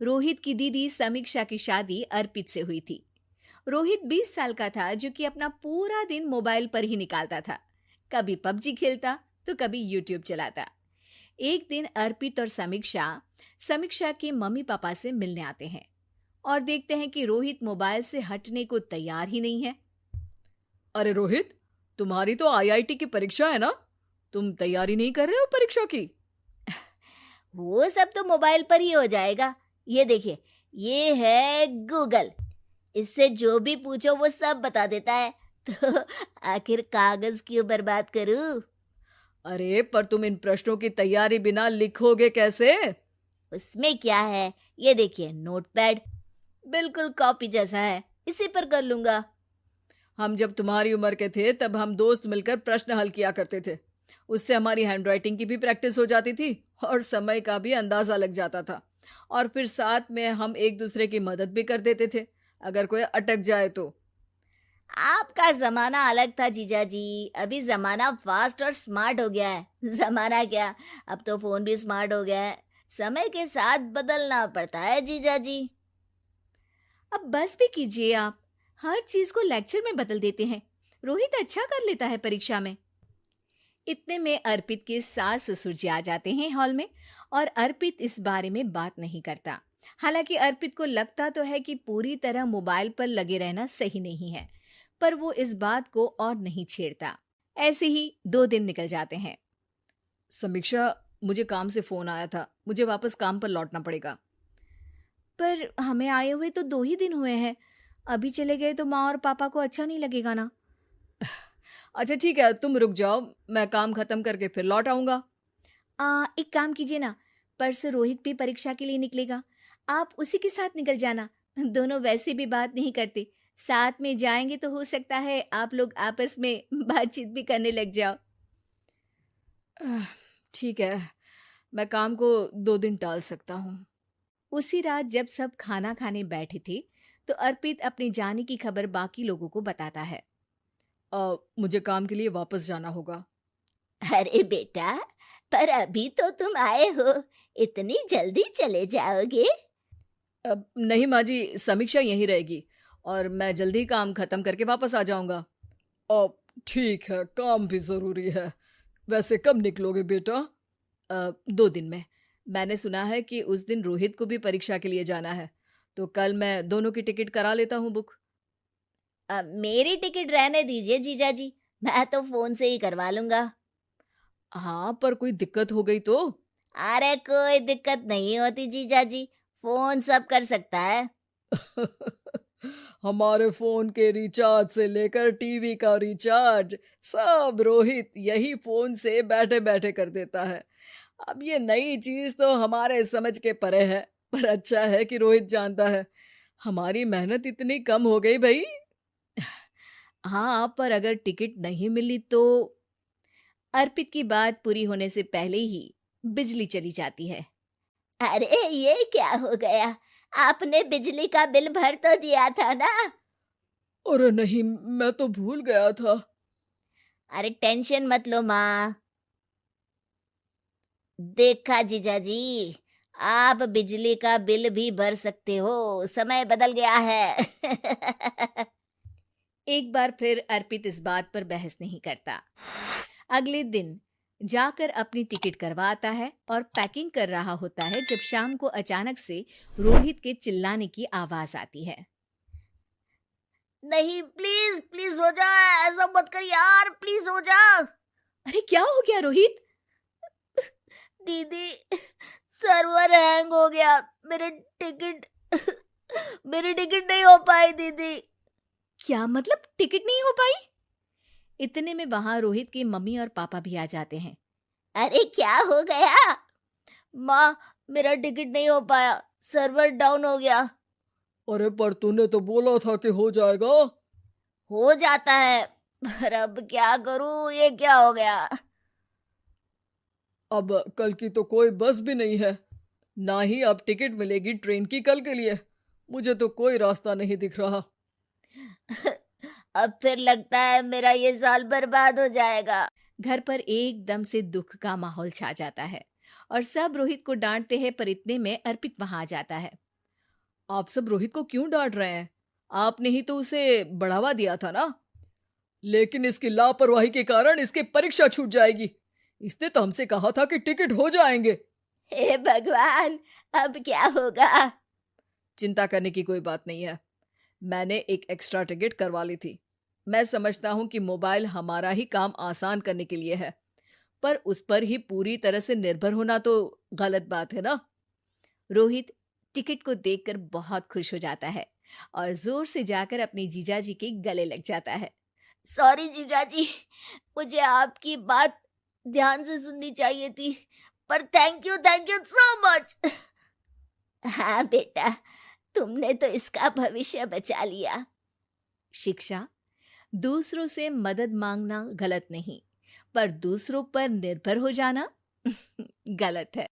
रोहित की दीदी समीक्षा की शादी अर्पित से हुई थी। रोहित 20 साल का था, जो कि अपना पूरा दिन मोबाइल पर ही निकालता था। कभी पबजी खेलता तो कभी यूट्यूब चलाता। एक दिन अर्पित और समीक्षा समीक्षा के मम्मी पापा से मिलने आते हैं और देखते हैं कि रोहित मोबाइल से हटने को तैयार ही नहीं है। अरे रोहित, तुम्हारी तो आईआईटी की परीक्षा है ना? तुम तैयारी नहीं कर रहे हो परीक्षा की? वो सब तो मोबाइल पर ही हो जाएगा। ये देखिए, ये है गूगल। इससे जो भी पूछो वो सब बता देता है। तो आखिर कागज क्यों बर्बाद करूं? अरे पर तुम इन प्रश्नों की तैयारी बिना लिखोगे कैसे? उसमें क्या है, ये देखिए नोटपैड, बिल्कुल कॉपी जैसा है, इसी पर कर लूंगा। हम जब तुम्हारी उम्र के थे तब हम दोस्त मिलकर प्रश्न हल किया करते थे। उससे हमारी हैंडराइटिंग की भी प्रैक्टिस हो जाती थी और समय का भी अंदाजा लग जाता था। और फिर साथ में हम एक दूसरे की मदद भी कर देते थे अगर कोई अटक जाए तो। आपका जमाना अलग था जीजा जी। अभी जमाना फास्ट और स्मार्ट हो गया है। जमाना क्या, अब तो फोन भी स्मार्ट हो गया है। समय के साथ बदलना पड़ता है जीजा जी। अब बस भी कीजिए आप, हर चीज को लेक्चर में बदल देते हैं। रोहित अच्छा कर लेता है परीक्षा में। इतने में अर्पित के सास ससुर जी आ जाते हैं हॉल में, और अर्पित इस बारे में बात नहीं करता। हालांकि अर्पित को लगता तो है कि पूरी तरह मोबाइल पर लगे रहना सही नहीं है, पर वो इस बात को और नहीं छेड़ता। ऐसे ही 2 दिन निकल जाते हैं। समीक्षा, मुझे काम से फोन आया था, मुझे वापस काम पर लौटना पड़ेगा। पर हमें आए हुए तो 2 ही दिन हुए हैं। अभी चले गए तो माँ और पापा को अच्छा नहीं लगेगा ना। अच्छा ठीक है, तुम रुक जाओ, मैं काम खत्म करके फिर लौट आऊंगा। एक काम कीजिए ना, परसों रोहित भी परीक्षा के लिए निकलेगा, आप उसी के साथ निकल जाना। दोनों वैसे भी बात नहीं करते, साथ में जाएंगे तो हो सकता है आप लोग आपस में बातचीत भी करने लग जाओ। आह, ठीक है, मैं काम को 2 दिन टाल सकता हूँ। उसी रात जब सब खाना खाने बैठे थे, तो अर्पित अपने जाने की खबर बाकी लोगों को बताता है। मुझे काम के लिए वापस जाना होगा। अरे बेटा, पर अभी तो तुम आए हो, इतनी जल्दी चले जाओगे? नहीं माँ जी, समीक्षा यहीं रहेगी और मैं जल्दी काम खत्म करके वापस आ जाऊंगा। अब ठीक है, काम भी जरूरी है। वैसे कब निकलोगे बेटा? 2 दिन में। मैंने सुना है कि उस दिन रोहित को भी परीक्षा के लिए जाना है, तो कल मैं दोनों की टिकट करा लेता हूँ बुक। मेरी टिकट रहने दीजिए जीजा जी, मैं तो फोन से ही करवा लूंगा। हाँ, पर कोई दिक्कत हो गई तो? अरे कोई दिक्कत नहीं होती जीजा जी, फोन सब कर सकता है। हमारे फोन के रिचार्ज से लेकर टीवी का रिचार्ज सब रोहित यही फोन से बैठे बैठे कर देता है। अब ये नई चीज तो हमारे समझ के परे है, पर अच्छा है कि रोहित जानता है। हमारी मेहनत इतनी कम हो गई भाई। हाँ, पर अगर टिकट नहीं मिली तो? अर्पित की बात पूरी होने से पहले ही बिजली चली जाती है। अरे ये क्या हो गया, आपने बिजली का बिल भर तो दिया था ना? अरे नहीं, मैं तो भूल गया था। अरे टेंशन मत लो माँ। देखा जीजा जी, आप बिजली का बिल भी भर सकते हो, समय बदल गया है। एक बार फिर अर्पित इस बात पर बहस नहीं करता। अगले दिन जाकर अपनी टिकट करवाता है और पैकिंग कर रहा होता है, जब शाम को अचानक से रोहित के चिल्लाने की आवाज आती है। नहीं, प्लीज प्लीज हो जा, ऐसा मत कर यार, प्लीज हो जा। अरे क्या हो गया रोहित? दीदी, सर्वर हैंग हो गया, मेरे टिकट मेरी टिकट नहीं हो पाई दीदी। क्या मतलब टिकट नहीं हो पाई? इतने में वहां रोहित के मम्मी और पापा भी आ जाते हैं। अरे क्या हो गया? माँ, मेरा टिकट नहीं हो पाया, सर्वर डाउन हो गया। अरे पर तूने तो बोला था कि हो जाएगा। हो जाता है, पर अब क्या करूं, ये क्या हो गया? अब कल की तो कोई बस भी नहीं है, ना ही अब टिकट मिलेगी ट्रेन की कल के लिए। मुझे तो कोई रास्ता नहीं दिख रहा। अब फिर लगता है मेरा ये साल बर्बाद हो जाएगा। घर पर एकदम से दुख का माहौल छा जाता है और सब रोहित को डांटते हैं, पर इतने में अर्पित वहां आ जाता है। आप सब रोहित को क्यों डांट रहे हैं? आपने ही तो उसे बढ़ावा दिया था ना। लेकिन इसकी लापरवाही के कारण इसकी परीक्षा छूट जाएगी। इसने तो हमसे कहा था कि टिकट हो जाएंगे। हे भगवान, अब क्या होगा? चिंता करने की कोई बात नहीं है। मैंने एक एक्स्ट्रा टिकट करवा ली थी। मैं समझता हूँ कि मोबाइल हमारा ही काम आसान करने के लिए है, पर उस पर ही पूरी तरह से निर्भर होना तो गलत बात है ना। रोहित टिकट को देखकर बहुत खुश हो जाता है और जोर से जाकर अपने जीजाजी के गले लग जाता है। सॉरी जीजाजी, मुझे आपकी बात ध्यान से सुननी चाहिए थी, पर थैंक यू सो मच। हाँ बेटा, तुमने तो इसका भविष्य बचा लिया। शिक्षा, दूसरों से मदद मांगना गलत नहीं, पर दूसरों पर निर्भर हो जाना गलत है।